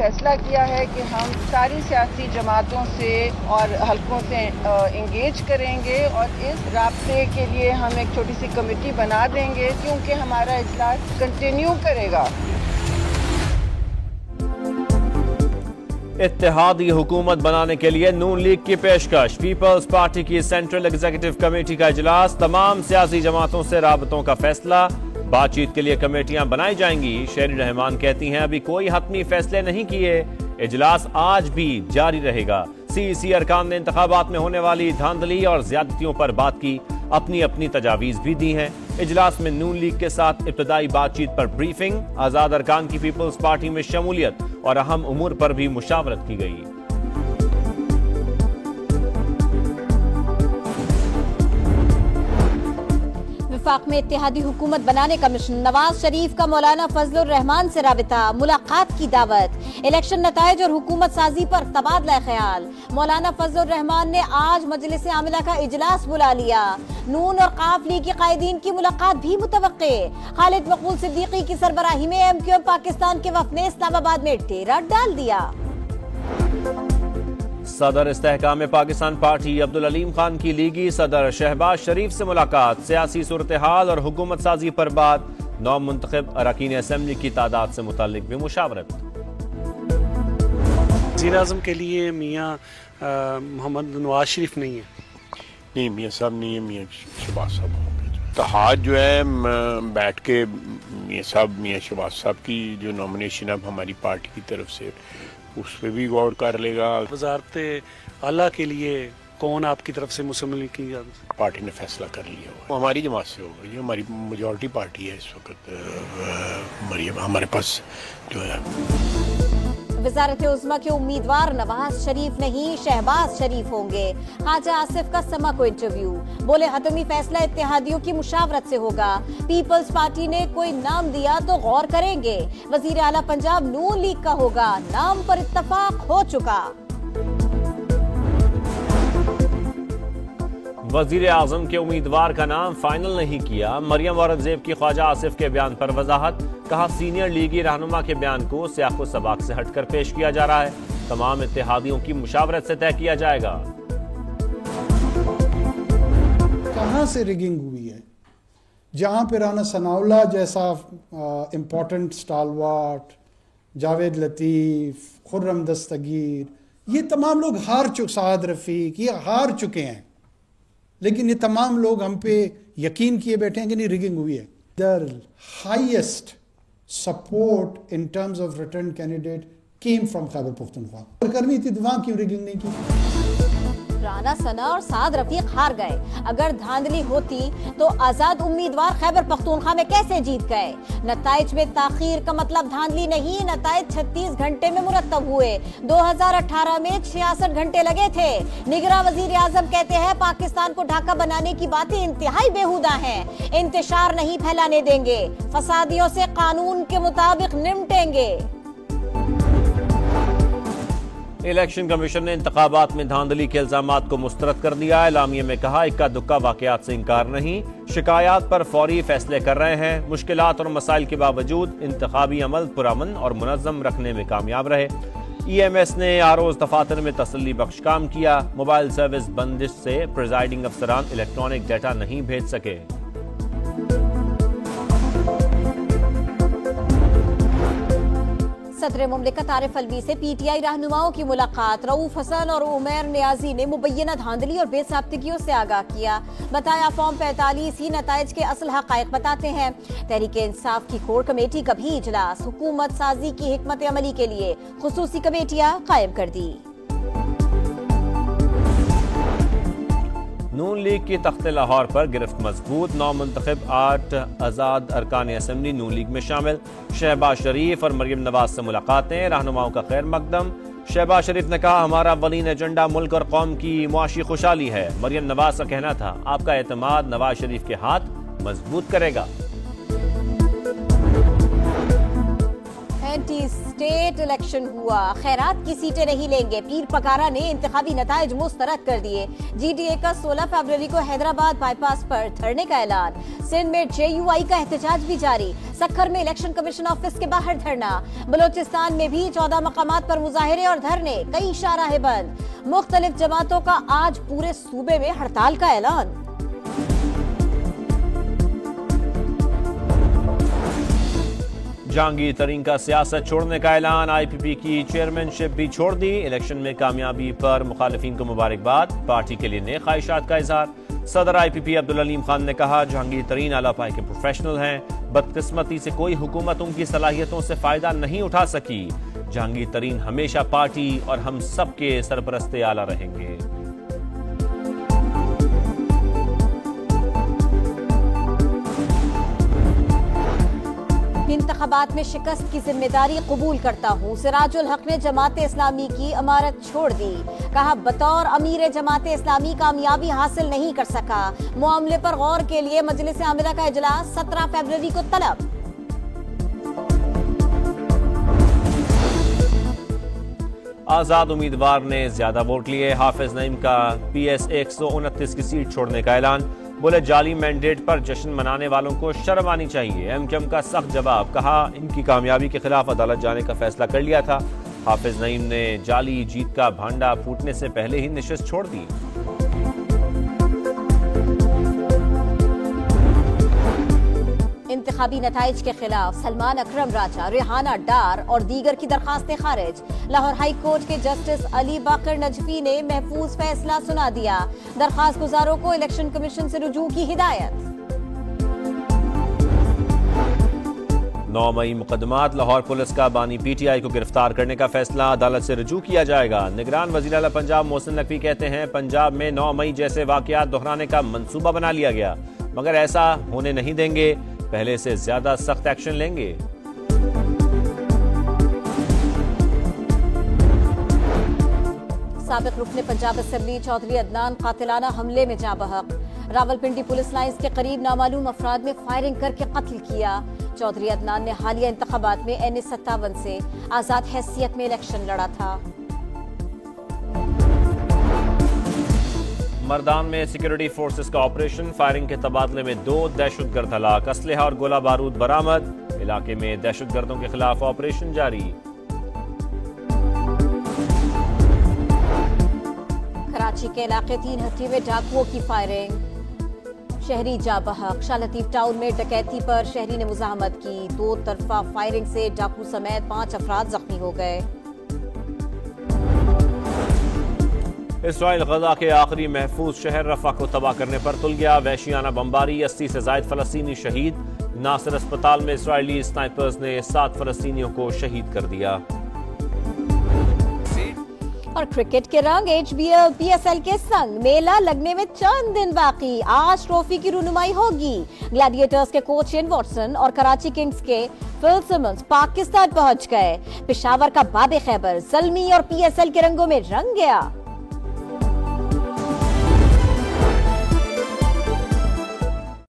फैसला किया है कि हम सारी सियासी जमातों से और हलकों से इंगेज करेंगे और इस राब्ते के लिए हम एक छोटी सी कमेटी बना देंगे क्योंकि हमारा इजलास कंटिन्यू करेगा। इत्तेहादी हुकूमत बनाने के लिए नून लीग की पेशकश। पीपल्स पार्टी की सेंट्रल एग्जीक्यूटिव कमेटी का इजलास, तमाम सियासी जमातों से राबतों का फैसला, बातचीत के लिए कमेटियां बनाई जाएंगी। शेरी रहमान कहती हैं अभी कोई हतमी फैसले नहीं किए, इजलास आज भी जारी रहेगा। सीईसी अरकान ने इंतखाबात में होने वाली धांधली और ज्यादतियों पर बात की, अपनी अपनी तजावीज भी दी हैं। इजलास में नून लीग के साथ इब्तदाई बातचीत पर ब्रीफिंग, आजाद अरकान की पीपल्स पार्टी में शमूलियत और अहम उमूर पर भी मुशावरत की गई। वफाक में इत्तेहादी हुकूमत बनाने का मिशन, नवाज शरीफ का मौलाना फजलुर रहमान से राबिता, मुलाकात की दावत, इलेक्शन नताइज और हुकूमत साजी पर तबादला ख्याल। मौलाना फजलुर रहमान ने आज मजलिस आमिला का इजलास बुला लिया। नून और काफ लीग के कायदीन की मुलाकात भी मुतवक्के। खालिद मकबूल सिद्दीकी की सरबराही में एमक्यूएम पाकिस्तान के वफद ने इस्लामाबाद में डेरा डाल दिया। सदर इस्तेहकाम पाकिस्तान पार्टी अब्दुल अलीम खान की लीगी सदर शहबाज शरीफ से मुलाकात, सियासी सूरत हाल और हुकूमत साजी पर बात, नौ मुंतखब अरकान असेंबली की तादाद से मुतालिक भी मुशावरत। वज़ीर आज़म के लिए मियाँ मोहम्मद नवाज शरीफ नहीं है? नहीं, मियाँ साहब नहीं है, मियाँ शहबाज साहब। इत्तेहाद जो है बैठ के मियाँ शहबाज साहब की जो नॉमिनेशन अब हमारी पार्टी की तरफ से उस पर भी गौर कर लेगा। वज़ारत आला के लिए कौन आपकी तरफ से मुसम्मिल की पार्टी ने फैसला कर लिया वो हमारी जमात से होगा। ये हमारी मेजॉरिटी पार्टी है इस वक्त हमारे पास जो है। वज़ारत उज़्मा के उम्मीदवार नवाज शरीफ नहीं शहबाज शरीफ होंगे। ख्वाजा आसिफ का समा को इंटरव्यू, बोले हतमी फैसला इत्तेहादियों की मुशावरत से होगा। पीपल्स पार्टी ने कोई नाम दिया तो गौर करेंगे। वज़ीर आला पंजाब नून लीग का होगा, नाम पर इत्तफाक हो चुका। वज़ीर आज़म के उम्मीदवार का नाम फाइनल नहीं किया। मरियम औरंगजेब की ख्वाजा आसिफ के बयान पर वजाहत, कहा सीनियर लीगी रहनुमा के बयान को सियाको सबाक से हटकर पेश किया जा रहा है, तमाम इत्तेहादियों की मुशावरत से तय किया जाएगा। कहाँ से रिगिंग हुई है? जहाँ पे राना सनाउल्लाह जैसा इम्पोर्टेंट स्टालवार्ट, जावेद लतीफ़, खुर्रम दस्तगीर, ये तमाम लोग हार चुके, साद रफ़ीक, ये हार चुके हैं, लेकिन ये तमाम लोग हम पे यकीन किए बैठे हैं कि नहीं रिगिंग हुई है। The highest support in terms of return candidate came from Khyber Pakhtunkhwa. करनी थी तो वहां क्यों रिगिंग नहीं की? राना सना और साद रफीक हार गए। अगर धांधली होती तो आजाद उम्मीदवार खैबर पख्तूनख्वा में कैसे जीत गए? नताइज में ताखीर का मतलब धांधली नहीं, नताइज 36 घंटे में मुरतब हुए। 2018 में 66 घंटे लगे थे। निगरां वजीर आजम कहते हैं पाकिस्तान को ढाका बनाने की बातें इंतहाई बेहुदा हैं, इंतशार नहीं फैलाने देंगे, फसादियों से कानून के मुताबिक निपटेंगे। इलेक्शन कमीशन ने इंतखाबात में धांधली के इल्जामात को मुस्तरद कर दिया। एलामिये में कहा इक्का दुक्का वाकयात से इंकार नहीं, शिकायत पर फौरी फैसले कर रहे हैं। मुश्किलात और मसाइल के बावजूद इंतखाबी अमल पुरअमन और मुनज़्ज़म रखने में कामयाब रहे। EMS ने आरोज दफातर में तसल्ली बख्श काम किया। मोबाइल सर्विस बंदिश से प्रिजाइडिंग अफसरान इलेक्ट्रॉनिक डाटा नहीं भेज सके। सदर मुमलिकत आरिफ अलवी से PTI रहनुमाओं की मुलाकात। रऊफ हसन और उमैर नियाजी ने मुबैना धांधली और बेसाब्तिगियों से आगाह किया। बताया फॉर्म 45 ही नताइज के असल हकायक बताते हैं। तहरीक इंसाफ की कोर कमेटी का भी इजलास। हुकूमत साजी की हिकमत अमली के लिए खुसूसी कमेटियां कायम कर दी। नून लीग की तख्त लाहौर पर गिरफ्त मजबूत। 9 मुंतखब 8 आजाद अरकान असेंबली नून लीग में शामिल। शहबाज शरीफ और मरियम नवाज से मुलाकातें, रहनुमाओं का खैर मकदम। शहबाज शरीफ ने कहा हमारा अव्वलीन एजेंडा मुल्क और कौम की मुआशी खुशहाली है। मरियम नवाज का कहना था आपका एतमाद नवाज शरीफ के हाथ मजबूत करेगा। 20 स्टेट इलेक्शन हुआ, खैरात की सीटें नहीं लेंगे, पीर पकारा ने इंतखाबी नताइज मुस्तरद कर दिए। GDA का 16 फरवरी को हैदराबाद बाईपास पर धरने का ऐलान। सिंध में JUI का एहतजाज भी जारी, सक्खर में इलेक्शन कमीशन ऑफिस के बाहर धरना। बलोचिस्तान में भी 14 मकामात पर मुजाहिरे और धरने, कई शाहराहें बंद। मुख्तलिफ जमातों का आज पूरे सूबे में हड़ताल का ऐलान। जहांगीर तरीन का सियासत छोड़ने का ऐलान, IPP की चेयरमैनशिप भी छोड़ दी। इलेक्शन में कामयाबी पर मुखालिफिन को मुबारकबाद, पार्टी के लिए नए ख्वाहिशात का इजहार। सदर IPP अब्दुल अलीम खान ने कहा, जहांगीर तरीन आला पाई के प्रोफेशनल हैं, बदकिस्मती से कोई हुकूमत उनकी सलाहियतों से फायदा नहीं उठा सकी। जहांगीर तरीन हमेशा पार्टी और हम सबके सरपरस्ते आला रहेंगे। इंतखाबात में शिकस्त की जिम्मेदारी कबूल करता हूँ। सिराजुल हक ने जमात इस्लामी की अमारत छोड़ दी, कहा बतौर अमीर जमात इस्लामी कामयाबी हासिल नहीं कर सका। मामले पर गौर के लिए मजलिस आमिला का इजलास 17 फरवरी को तलब। आजाद उम्मीदवार ने ज्यादा वोट लिए, हाफिज नईम का PS 129 की सीट छोड़ने का ऐलान। बोले, जाली मैंडेट पर जश्न मनाने वालों को शर्म आनी चाहिए। MKM का सख्त जवाब, कहा इनकी कामयाबी के खिलाफ अदालत जाने का फैसला कर लिया था। हाफिज नईम ने जाली जीत का भांडा फूटने से पहले ही नशिस्त छोड़ दी। इंतखाबी नताइज के खिलाफ सलमान अकरम राजा, रेहाना डार और दीगर की दरखास्तें खारिज। लाहौर हाई कोर्ट के जस्टिस अली बाकर नजफी ने महफूज फैसला सुना दिया। दरखास्त गुजारों को इलेक्शन कमीशन से रुजू की हिदायत। 9 मई मुकदमात, लाहौर पुलिस का बानी PTI को गिरफ्तार करने का फैसला, अदालत से रुजू किया जाएगा। निगरान वज़ीर आला पंजाब मोहसिन नकवी कहते हैं, पंजाब में 9 मई जैसे वाकयात दोहराने का मंसूबा बना लिया गया, मगर ऐसा होने नहीं देंगे, पहले से ज्यादा सख्त एक्शन लेंगे। साबिक रुकने पंजाब असेंबली चौधरी अदनान कातिलाना हमले में जाँ बहक। रावलपिंडी पुलिस लाइंस के करीब नामालूम अफराद ने फायरिंग करके कत्ल किया। चौधरी अदनान ने हालिया इंतखाबात में NS57 से आजाद हैसियत में इलेक्शन लड़ा था। मर्दान में सिक्योरिटी फोर्सेस का ऑपरेशन, फायरिंग के तबादले में 2 दहशतगर्द हलाक, असलहा और गोला बारूद बरामद। इलाके में दहशतगर्दों के खिलाफ ऑपरेशन जारी। कराची के इलाके 3 हत्थी में डाकुओं की फायरिंग, शहरी जा बहक। शाह लतीफ टाउन में डकैती पर शहरी ने मुजाहमत की, 2 तरफा फायरिंग से डाकू समेत 5 अफराद जख्मी हो गए। इसराइल गजा के आखिरी महफूज शहर रफा को तबाह करने पर तुल गया। वहशियाना बमबारी, 80 से जायद फलस्तीनी शहीद। नासिर अस्पताल में इसराइली स्नाइपर्स ने 7 फलस्तीनियों को शहीद कर दिया। और क्रिकेट के रंग HBL PSL के संग, मेला लगने में चंद दिन बाकी। आज ट्रॉफी की रुनुमाई होगी। ग्लैडिएटर्स के कोच शेन वॉटसन और कराची किंग्स के फिल सिमंस पाकिस्तान पहुंच गए। पेशावर का बाबे खैबर, ज़ल्मी और PSL के रंगों में रंग गया।